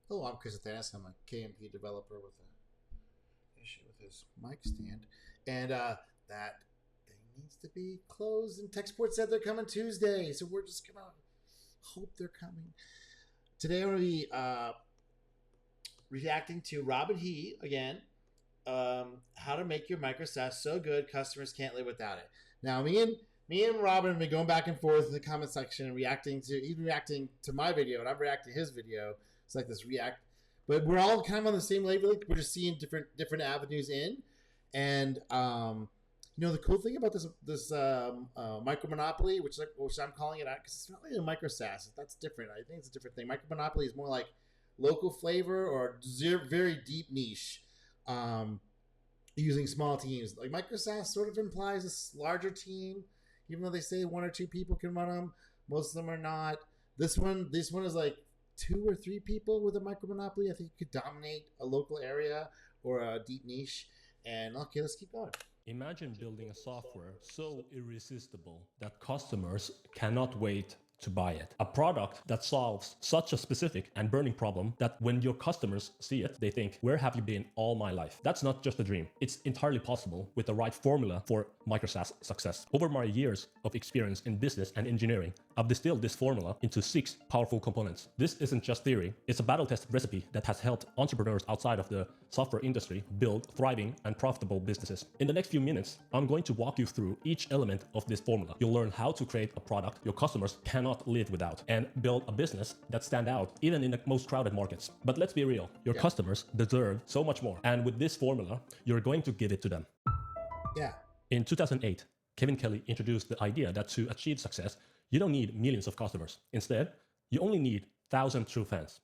Hello, I'm Chris Athanas. I'm a KMP developer with an issue with his mic stand. And that thing needs to be closed. And TechSport said they're coming Tuesday. So we're just going to hope they're coming. Today I'm going to be reacting to Robin He again. How to make your Micro-SaaS so good customers can't live without it. Now, me and Robin have been going back and forth in the comment section and reacting to my video, and I'm reacting to his video. It's like this react, but we're all kind of on the same level. We're just seeing different avenues in, and the cool thing about this Micro-Monopoly, which I'm calling it out because it's not really a Micro-SaaS. That's different. I think it's a different thing. Micro-Monopoly is more like local flavor or very deep niche. Using small teams. Like Micro-SaaS sort of implies a larger team, even though they say one or two people can run them. Most of them are not. This one is like 2 or 3 people with a Micro-Monopoly. I think you could dominate a local area or a deep niche. And okay, let's keep going. Imagine building a software so irresistible that customers cannot wait to buy it. A product that solves such a specific and burning problem that when your customers see it, they think, where have you been all my life? That's not just a dream. It's entirely possible with the right formula for Micro-SaaS success. Over my years of experience in business and engineering, I've distilled this formula into 6 powerful components. This isn't just theory. It's a battle-tested recipe that has helped entrepreneurs outside of the software industry build thriving and profitable businesses. In the next few minutes, I'm going to walk you through each element of this formula. You'll learn how to create a product your customers cannot live without and build a business that stand out even in the most crowded markets. But let's be real, your customers deserve so much more. And with this formula, you're going to give it to them. Yeah. In 2008, Kevin Kelly introduced the idea that to achieve success, you don't need millions of customers. Instead, you only need 1,000 true fans.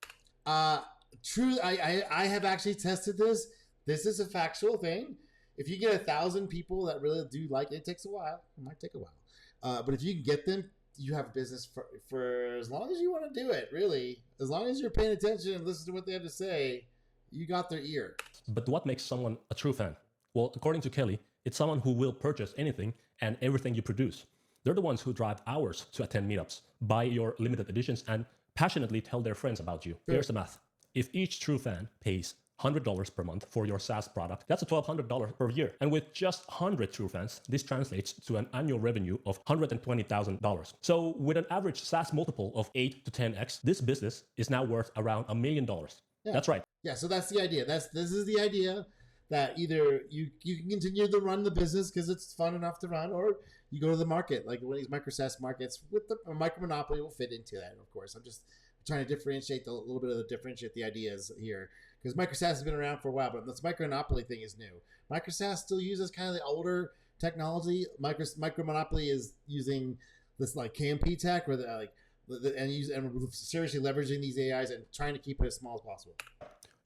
True. I have actually tested this. This is a factual thing. If you get 1,000 people that really do like it, it takes a while. It might take a while. But if you can get them, you have a business for as long as you want to do it, really. As long as you're paying attention and listen to what they have to say, you got their ear. But what makes someone a true fan? Well, according to Kelly, it's someone who will purchase anything and everything you produce. They're the ones who drive hours to attend meetups, buy your limited editions, and passionately tell their friends about you. Sure. Here's the math. If each true fan pays $100 per month for your SaaS product, that's a $1,200 per year. And with just 100 true fans, this translates to an annual revenue of $120,000. So with an average SaaS multiple of 8 to 10x, this business is now worth around $1 million. Yeah. That's right. Yeah, so that's the idea. This is the idea that either you can continue to run the business because it's fun enough to run, or you go to the market, like one of these Micro-SaaS markets with the Micro-Monopoly will fit into that, of course. I'm just trying to differentiate the ideas here, because Micro-SaaS has been around for a while, but this Micro-Monopoly thing is new. Micro-SaaS still uses kind of the older technology. Micro-Monopoly is using this like KMP tech, where and seriously leveraging these AIs and trying to keep it as small as possible.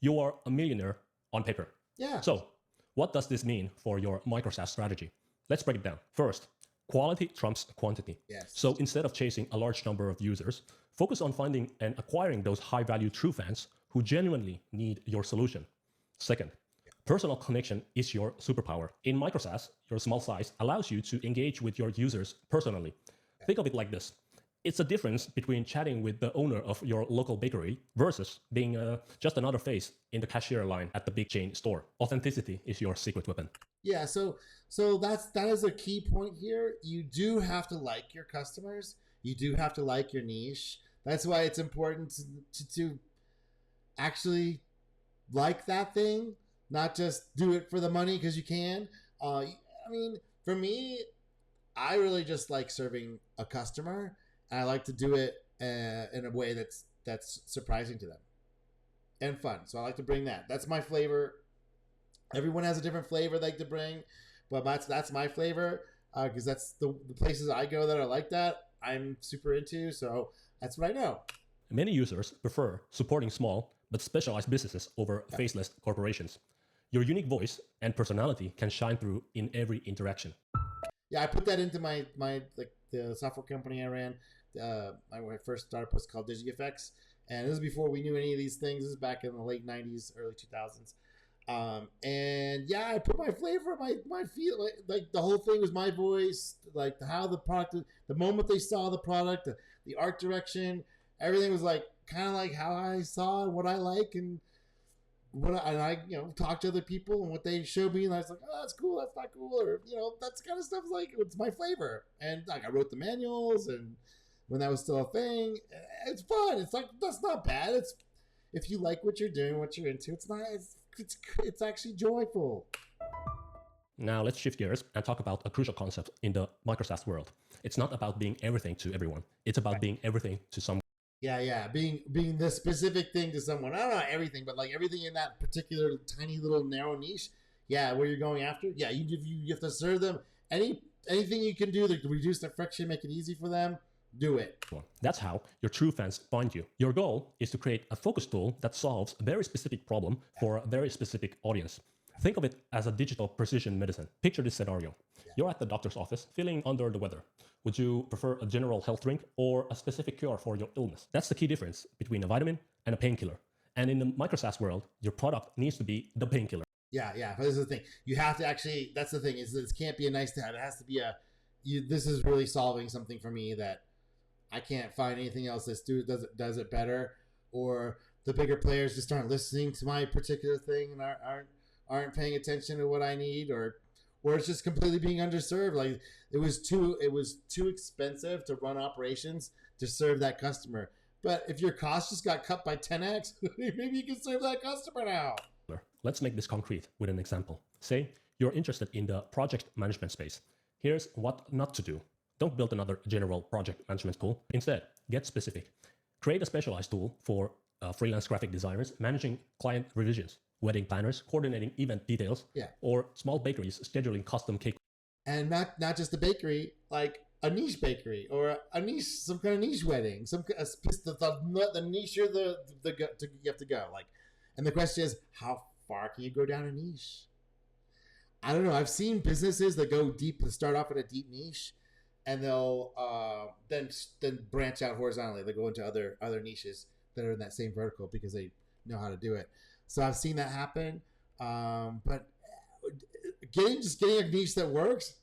You are a millionaire on paper. Yeah. So what does this mean for your Micro-SaaS strategy? Let's break it down. First, quality trumps quantity. Yes. So instead of chasing a large number of users, focus on finding and acquiring those high-value true fans who genuinely need your solution. Second, personal connection is your superpower. In Micro-SaaS, your small size allows you to engage with your users personally. Think of it like this. It's a difference between chatting with the owner of your local bakery versus being just another face in the cashier line at the big chain store. Authenticity is your secret weapon. Yeah, so that is a key point here. You do have to like your customers. You do have to like your niche. That's why it's important to actually like that thing, not just do it for the money because you can. I mean, for me, I really just like serving a customer. And I like to do it in a way that's surprising to them and fun. So I like to bring that. That's my flavor. Everyone has a different flavor they like to bring, but that's my flavor because that's the places I go that are like that. I'm super into, so that's what I know. Many users prefer supporting small but specialized businesses over faceless corporations. Your unique voice and personality can shine through in every interaction. Yeah, I put that into my the software company I ran. My first startup was called DigiFX, and this is before we knew any of these things. This is back in the late 90s, early 2000s. And yeah, I put my flavor, my feel, like the whole thing was my voice, like how the product, the moment they saw the product, the art direction, everything was like kind of like how I saw and what I like and and I talk to other people and what they showed me, and I was like, oh, that's cool, that's not cool, or that's kind of stuff like it's my flavor. And like I wrote the manuals, and when that was still a thing, it's fun. It's like that's not bad. It's if you like what you're doing, what you're into, it's not. It's actually joyful. Now let's shift gears and talk about a crucial concept in the Micro-SaaS world. It's not about being everything to everyone. It's about being everything to someone. Yeah. Being the specific thing to someone. I don't know everything, but like everything in that particular tiny little narrow niche. Yeah, where you're going after. Yeah, you have to serve them anything you can do to reduce the friction, make it easy for them. Do it. That's how your true fans find you. Your goal is to create a focus tool that solves a very specific problem for a very specific audience. Think of it as a digital precision medicine. Picture this scenario. You're at the doctor's office feeling under the weather. Would you prefer a general health drink or a specific cure for your illness? That's the key difference between a vitamin and a painkiller. And in the Micro-SaaS world, your product needs to be the painkiller. Yeah. But this is the thing. You have to actually, that's the thing, is this can't be a nice to have. It has to be this is really solving something for me that I can't find anything else that does it better, or the bigger players just aren't listening to my particular thing and aren't paying attention to what I need, or it's just completely being underserved. Like it was too expensive to run operations to serve that customer. But if your cost just got cut by 10x, maybe you can serve that customer now. Let's make this concrete with an example. Say you're interested in the project management space. Here's what not to do. Don't build another general project management tool. Instead, get specific. Create a specialized tool for freelance graphic designers managing client revisions, wedding planners coordinating event details, or small bakeries scheduling custom cake. And not just a bakery, like a niche bakery or a niche, some kind of niche wedding, the niche you have to go. Like, and the question is, how far can you go down a niche? I don't know. I've seen businesses that go deep and start off at a deep niche, and they'll then branch out horizontally. They go into other niches that are in that same vertical because they know how to do it. So I've seen that happen. But getting a niche that works,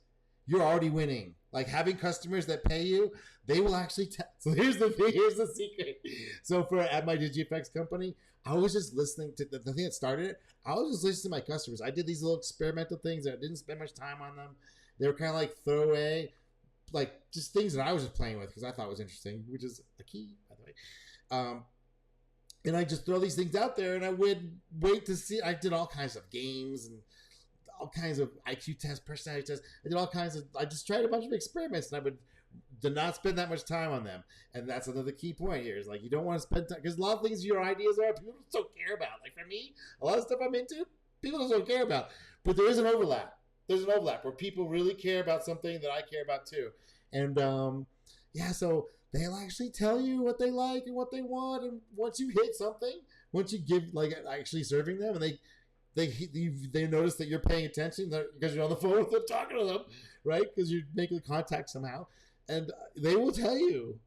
you're already winning. Like having customers that pay you, they will actually so here's the thing, here's the secret. So at my DigiFX company, I was just listening to the thing that started it. I was just listening to my customers. I did these little experimental things that I didn't spend much time on them. They were kind of like throwaway, like just things that I was just playing with because I thought was interesting, which is a key, by the way. And I just throw these things out there, and I would wait to see. I did all kinds of games and all kinds of IQ tests, personality tests. I just tried a bunch of experiments, and I did not spend that much time on them. And that's another key point here is like, you don't want to spend time, because a lot of things your ideas are, people just don't care about. Like for me, a lot of stuff I'm into, people just don't care about. But there is an overlap. There's an overlap where people really care about something that I care about too. And so they'll actually tell you what they like and what they want. And once you hit something, once you give, like actually serving them, and they notice that you're paying attention because you're on the phone with them talking to them, right? Because you're making contact somehow, and they will tell you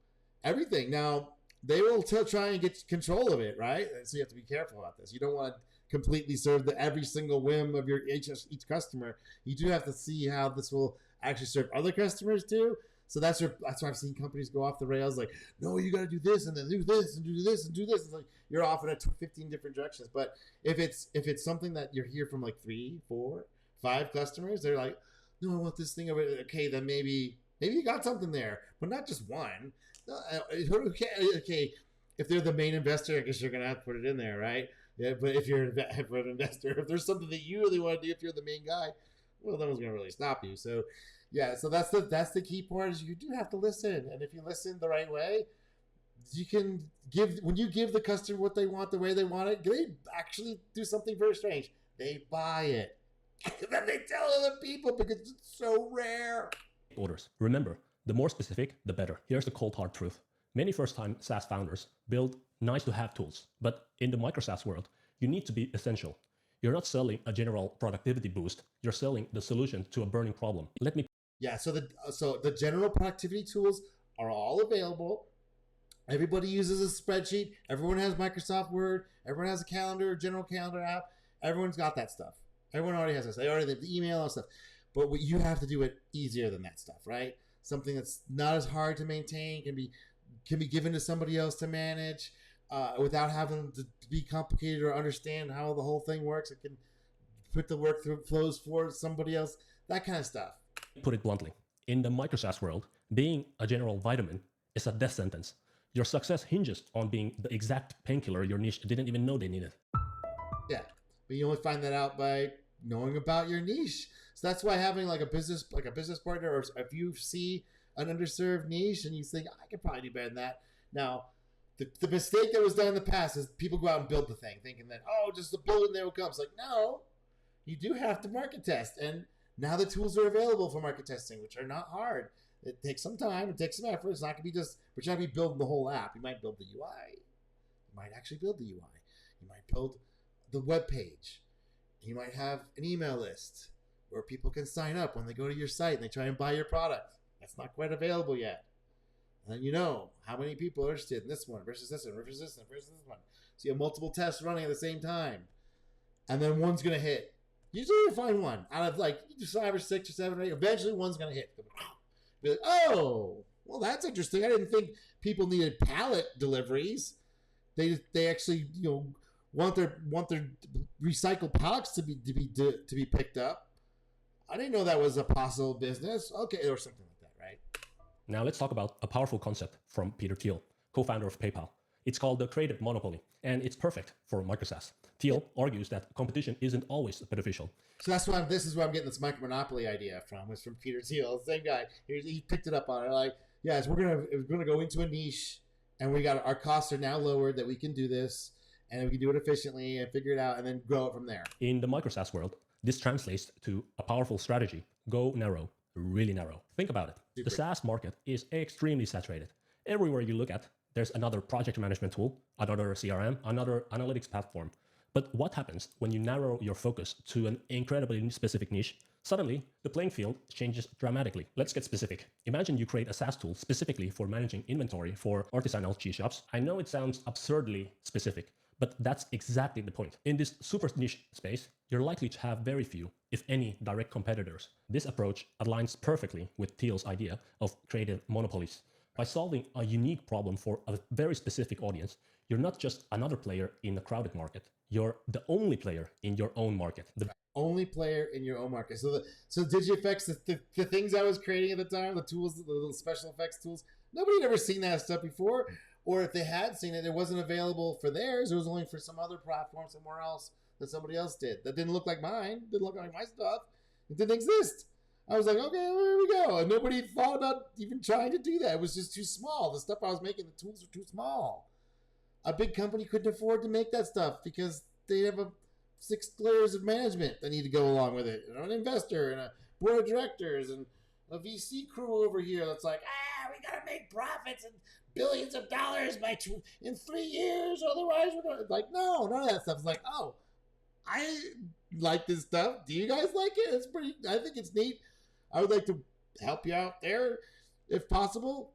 everything. Now they will try and get control of it, right? So you have to be careful about this. You don't want to completely serve every single whim of each customer. You do have to see how this will actually serve other customers too. So that's why I've seen companies go off the rails. Like, no, you got to do this and then do this and do this and do this. It's like you're off in 15 different directions. But if it's something that you're here from like 3, 4, 5 customers, they're like, no, I want this thing over. Okay, then maybe you got something there, but not just one. Okay, if they're the main investor, I guess you're gonna have to put it in there, right? Yeah, but if you're an investor, if there's something that you really want to do, if you're the main guy, well, no one's gonna really stop you. So. Yeah, so that's the key part is you do have to listen, and if you listen the right way, you can when you give the customer what they want the way they want it, they actually do something very strange. They buy it, and then they tell other people because it's so rare. Orders. Remember, the more specific, the better. Here's the cold hard truth: many first-time SaaS founders build nice-to-have tools, but in the micro-SaaS world, you need to be essential. You're not selling a general productivity boost. You're selling the solution to a burning problem. Yeah, so the general productivity tools are all available. Everybody uses a spreadsheet. Everyone has Microsoft Word. Everyone has a calendar, general calendar app. Everyone's got that stuff. Everyone already has this. They already have the email and stuff. But what you have to do it easier than that stuff, right? Something that's not as hard to maintain can be given to somebody else to manage. without having to be complicated or understand how the whole thing works. It can put the workflows for somebody else, that kind of stuff. Put it bluntly, in the micro-SaaS world, being a general vitamin is a death sentence. Your success hinges on being the exact painkiller your niche didn't even know they needed. Yeah, but you only find that out by knowing about your niche. So that's why having like a business partner, or if you see an underserved niche and you think I could probably do better than that. Now, the mistake that was done in the past is people go out and build the thing, thinking that just the build it and there it comes. Like, no, you do have to market test, and now the tools are available for market testing, which are not hard. It takes some time, it takes some effort. It's not gonna be just, but you're not gonna be building the whole app. You might build the UI. You might actually build the UI. You might build the web page. You might have an email list where people can sign up when they go to your site and they try and buy your product. That's not quite available yet. And then you know how many people are interested in this one versus this one versus this one versus this one. So you have multiple tests running at the same time. And then one's going to hit. Usually you find one out of like 5 or 6 or 7 or 8. Eventually one's going to hit. Be like, oh, well, that's interesting. I didn't think people needed pallet deliveries. They actually, want their recycled pallets to be picked up. I didn't know that was a possible business. Okay, or something like that, right? Now let's talk about a powerful concept from Peter Thiel, co-founder of PayPal. It's called the creative monopoly, and it's perfect for micro-SaaS. Thiel argues that competition isn't always beneficial. So this is where I'm getting this micro-monopoly idea from. It's from Peter Thiel, same guy. He picked it up on it. Like, yes, we're gonna go into a niche, and our costs are now lowered that we can do this, and we can do it efficiently and figure it out, and then grow it from there. In the micro-SaaS world, this translates to a powerful strategy. Go narrow, really narrow. Think about it. The SaaS market is extremely saturated. Everywhere you look at, there's another project management tool, another CRM, another analytics platform. But what happens when you narrow your focus to an incredibly specific niche? Suddenly, the playing field changes dramatically. Let's get specific. Imagine you create a SaaS tool specifically for managing inventory for artisanal cheese shops. I know it sounds absurdly specific, but that's exactly the point. In this super niche space, you're likely to have very few, if any, direct competitors. This approach aligns perfectly with Thiel's idea of creative monopolies. By solving a unique problem for a very specific audience, you're not just another player in a crowded market. You're the only player in your own market. The only player in your own market. So DigiFX, the things I was creating at the time, the tools, the little special effects tools, nobody had ever seen that stuff before. Or if they had seen it, it wasn't available for theirs. It was only for some other platform somewhere else that somebody else did. That didn't look like mine. Didn't look like my stuff. It didn't exist. I was like, okay, there we go. And nobody thought about even trying to do that. It was just too small. The stuff I was making, the tools were too small. A big company couldn't afford to make that stuff because they have 6 layers of management that need to go along with it. An investor and a board of directors and a VC crew over here that's like, we got to make profits and billions of dollars in 3 years. Otherwise, we're going to, like, no, none of that stuff. It's like, oh, I like this stuff. Do you guys like it? I think it's neat. I would like to help you out there if possible.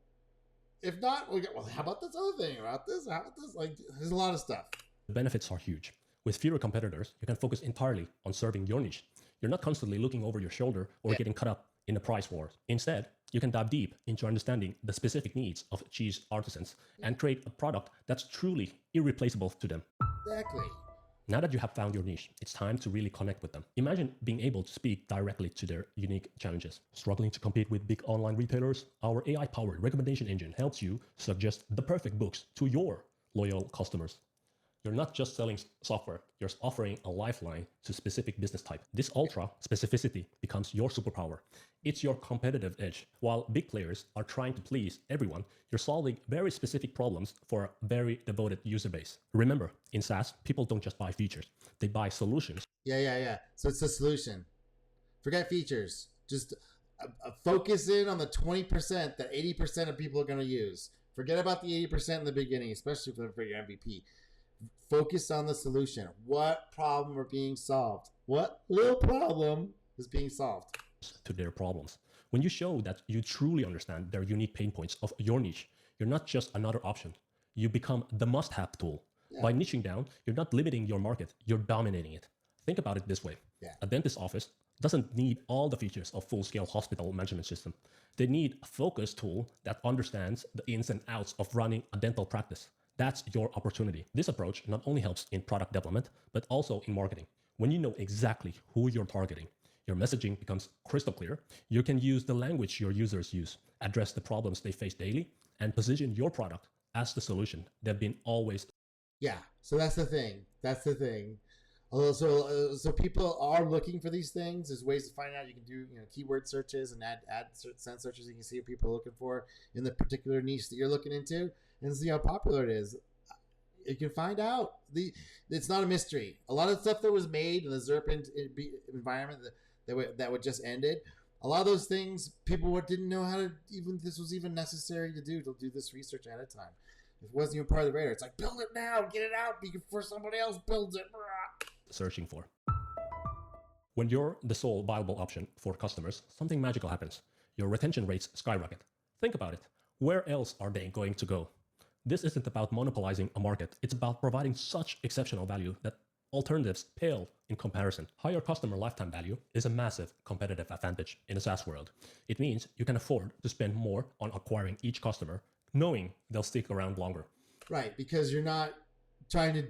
If not, how about this other thing? How about this? Like, there's a lot of stuff. The benefits are huge. With fewer competitors, you can focus entirely on serving your niche. You're not constantly looking over your shoulder or getting caught up in a price war. Instead, you can dive deep into understanding the specific needs of cheese artisans and create a product that's truly irreplaceable to them. Exactly. Now that you have found your niche, it's time to really connect with them. Imagine being able to speak directly to their unique challenges. Struggling to compete with big online retailers? Our AI-powered recommendation engine helps you suggest the perfect books to your loyal customers. You're not just selling software, you're offering a lifeline to specific business type. This ultra specificity becomes your superpower. It's your competitive edge. While big players are trying to please everyone, you're solving very specific problems for a very devoted user base. Remember, in SaaS, people don't just buy features, they buy solutions. Yeah. So it's a solution. Forget features. Just focus in on the 20% that 80% of people are going to use. Forget about the 80% in the beginning, especially for your MVP. Focus on the solution. What problem are being solved? What little problem is being solved? To their problems. When you show that you truly understand their unique pain points of your niche, you're not just another option. You become the must-have tool. Yeah. By niching down, you're not limiting your market, you're dominating it. Think about it this way. Yeah. A dentist's office doesn't need all the features of full-scale hospital management system. They need a focused tool that understands the ins and outs of running a dental practice. That's your opportunity. This approach not only helps in product development, but also in marketing. When you know exactly who you're targeting, your messaging becomes crystal clear. You can use the language your users use, address the problems they face daily, and position your product as the solution they've been always. Yeah, so that's the thing. That's the thing. Although, so people are looking for these things. There's ways to find out. You can do keyword searches and add send searches. You can see what people are looking for in the particular niche that you're looking into, and see how popular it is. You can find out. It's not a mystery. A lot of stuff that was made in the ZERP environment that would just ended. A lot of those things people didn't know how to this was even necessary to do this research ahead of time. It wasn't even part of the radar. It's like, build it now, get it out before somebody else builds it. Searching for. When you're the sole viable option for customers, something magical happens. Your retention rates skyrocket. Think about it. Where else are they going to go? This isn't about monopolizing a market. It's about providing such exceptional value that alternatives pale in comparison. Higher customer lifetime value is a massive competitive advantage in the SaaS world. It means you can afford to spend more on acquiring each customer, knowing they'll stick around longer. Right, because you're not trying to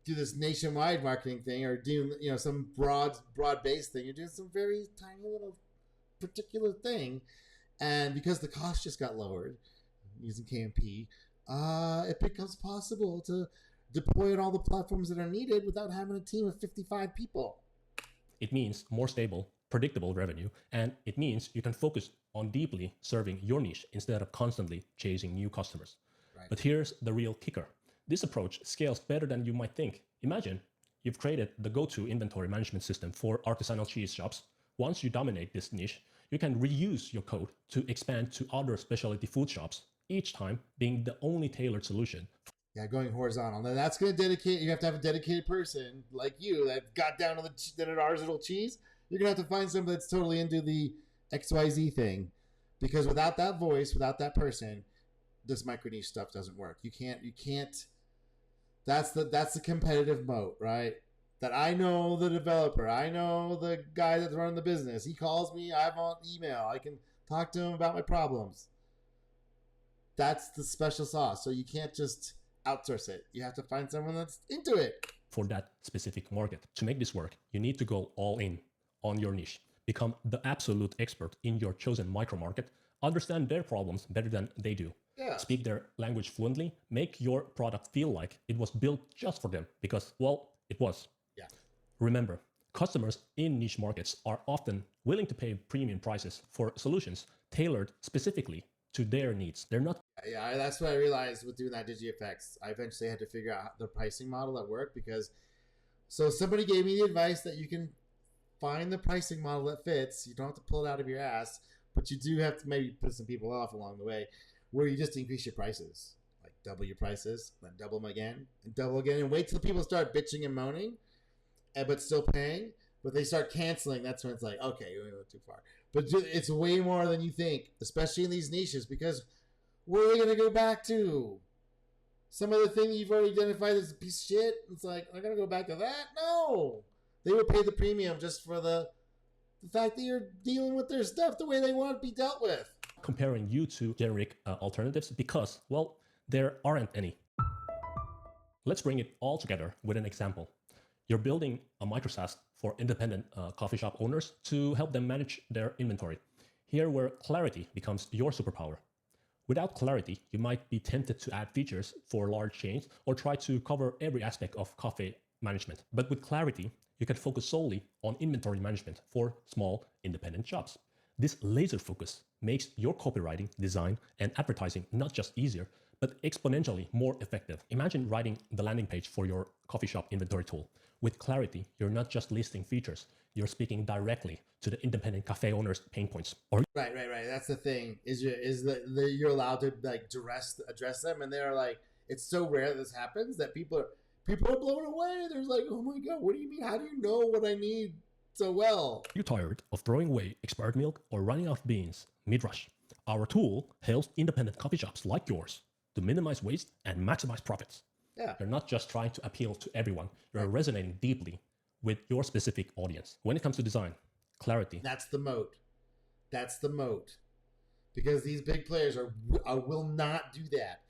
do this nationwide marketing thing or do some broad-based thing. You're doing some very tiny little particular thing, and because the cost just got lowered using KMP, it becomes possible to deploy on all the platforms that are needed without having a team of 55 people. It means more stable, predictable revenue, and it means you can focus on deeply serving your niche instead of constantly chasing new customers. Right. But here's the real kicker. This approach scales better than you might think. Imagine you've created the go-to inventory management system for artisanal cheese shops. Once you dominate this niche, you can reuse your code to expand to other specialty food shops, each time being the only tailored solution. Yeah, going horizontal. Now that's going to dedicate. You have to have a dedicated person like you that got down to the artisanal cheese. You're going to have to find somebody that's totally into the XYZ thing, because without that voice, without that person, this micro niche stuff doesn't work. You can't. That's the competitive moat, right? That I know the developer, I know the guy that's running the business. He calls me, I have on email, I can talk to him about my problems. That's the special sauce. So you can't just outsource it. You have to find someone that's into it. For that specific market. To make this work, you need to go all in on your niche. Become the absolute expert in your chosen micro market. Understand their problems better than they do. Yeah. Speak their language fluently. Make your product feel like it was built just for them because, well, it was. Yeah. Remember, customers in niche markets are often willing to pay premium prices for solutions tailored specifically to their needs. They're not. Yeah, that's what I realized with doing that DigiFX. I eventually had to figure out the pricing model that worked so somebody gave me the advice that you can find the pricing model that fits. You don't have to pull it out of your ass, but you do have to maybe put some people off along the way, where you just increase your prices, like double your prices, then double them again, and double again, and wait till people start bitching and moaning, but still paying. But they start canceling. That's when it's like, okay, we went too far. But it's way more than you think, especially in these niches, because where are they going to go back to? Some other thing you've already identified as a piece of shit. It's like, I'm going to go back to that? No. They would pay the premium just for the fact that you're dealing with their stuff the way they want to be dealt with. Comparing you to generic alternatives because, well, there aren't any. Let's bring it all together with an example. You're building a Micro-SaaS for independent coffee shop owners to help them manage their inventory. Here where clarity becomes your superpower. Without clarity, you might be tempted to add features for large chains or try to cover every aspect of coffee management. But with clarity, you can focus solely on inventory management for small independent shops. This laser focus makes your copywriting, design, and advertising not just easier, but exponentially more effective. Imagine writing the landing page for your coffee shop inventory tool. With clarity, you're not just listing features, you're speaking directly to the independent cafe owners' pain points. Right. That's the thing. You're allowed to like address them, and they're like, it's so rare that this happens that people are blown away. They're like, oh my god, what do you mean? How do you know what I need so well? You're tired of throwing away expired milk or running out of beans mid-rush. Our tool helps independent coffee shops like yours to minimize waste and maximize profits. Yeah. You're not just trying to appeal to everyone. You're resonating deeply with your specific audience. When it comes to design, clarity. That's the moat. Because these big players will not do that.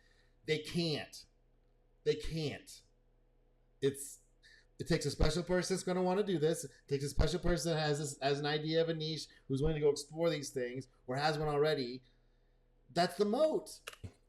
They can't. They can't. It takes a special person that's going to want to do this. It takes a special person that has an idea of a niche, who's willing to go explore these things, or has one already. That's the moat.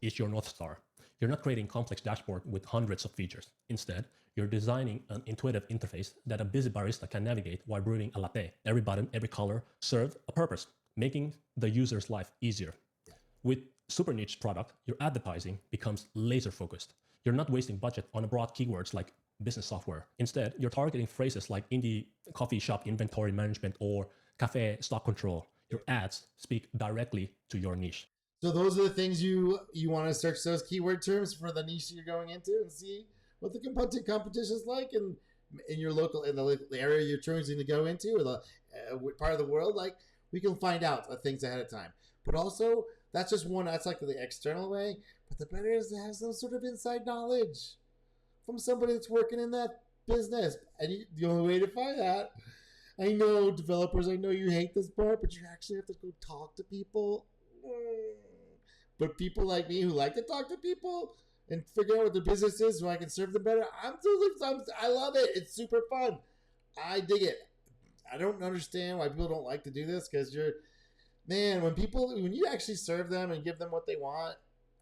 Is your North Star. You're not creating complex dashboard with hundreds of features. Instead, you're designing an intuitive interface that a busy barista can navigate while brewing a latte. Every button, every color serve a purpose, making the user's life easier. Yeah. With super niche product, your advertising becomes laser focused. You're not wasting budget on broad keywords like business software. Instead, you're targeting phrases like indie coffee shop inventory management or cafe stock control. Your ads speak directly to your niche. So those are the things you want to search those keyword terms for the niche you're going into and see what the competition is like in your local, in the area you're choosing to go into, or the part of the world. Like, we can find out things ahead of time. But also, that's just one. That's like the external way. But the better is to have some sort of inside knowledge from somebody that's working in that business. And the only way to find that, I know developers, I know you hate this part, but you actually have to go talk to people. But people like me who like to talk to people and figure out what their business is so I can serve them better, I love it. It's super fun. I dig it. I don't understand why people don't like to do this, because when you actually serve them and give them what they want,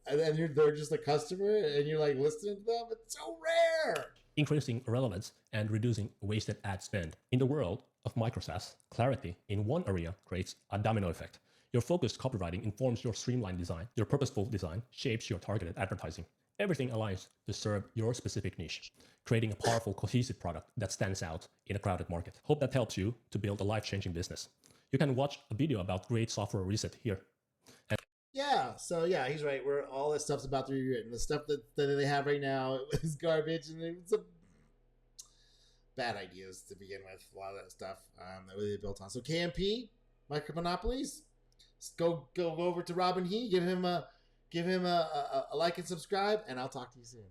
and then they're just a customer and you're like listening to them, it's so rare. Increasing relevance and reducing wasted ad spend. In the world of Micro-SaaS, clarity in one area creates a domino effect. Your focused copywriting informs your streamlined design. Your purposeful design shapes your targeted advertising. Everything aligns to serve your specific niche, creating a powerful, cohesive product that stands out in a crowded market. Hope that helps you to build a life-changing business. You can watch a video about great software reset here. He's right. Where all this stuff's about to be rewritten. The stuff that they have right now is garbage, and it's bad ideas to begin with. A lot of that stuff that they built on. So KMP, MicroMonopolies. Go over to Robin He, give him a like and subscribe, and I'll talk to you soon.